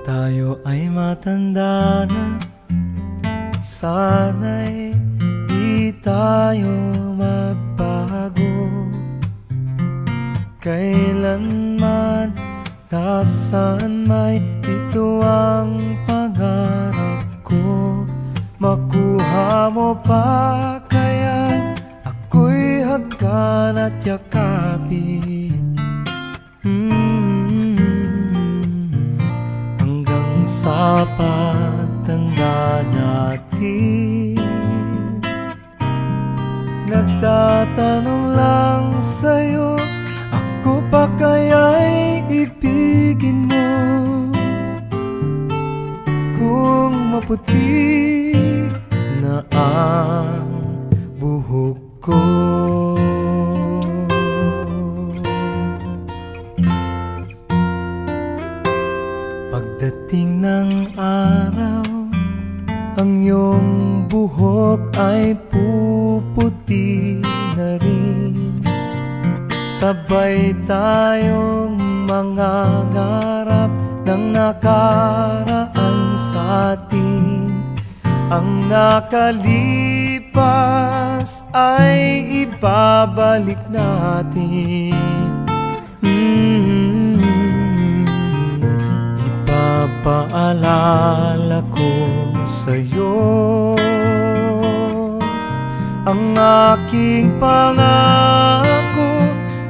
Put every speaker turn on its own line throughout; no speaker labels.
tayo ay matanda na, sana'y di tayo magbago. Kailanman, nasaan may ito ang pangarap ko. Makuha mo pa kaya ako'y hagkan at yakapin. Hanggang sa pagtanda natin, nagtatanong lang sa'yo, ako pa kaya'y ibigin mo? Kung maputi na ang buhok ko, pagdating ng araw, ang iyong buhok ay puputi na rin. Sabay tayong mangangarap ng nakaraan sa atin. Ang nakalipas ay ibabalik natin. Ipapaalala ko sa'yo ang aking pangako,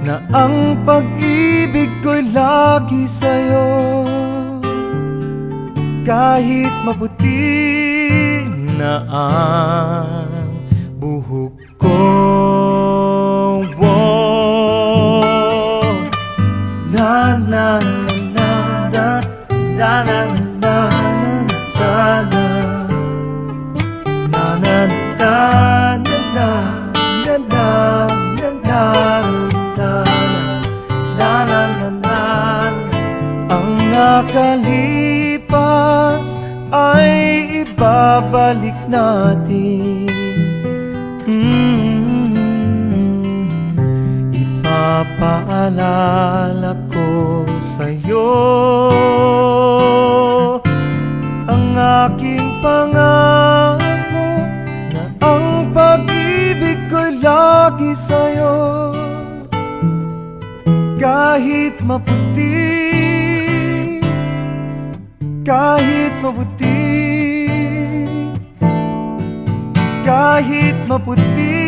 na ang pag-ibig ko'y lagi sa'yo. Kahit maputi na ang buhok ko, na na na na na na na na na na ang nakalipas ay ibabalik natin. Ipapaalala ko sa'yo ang aking pangako, na ang pag-ibig ko'y lagi sa'yo. Kahit maputi, kahit maputi, kahit maputi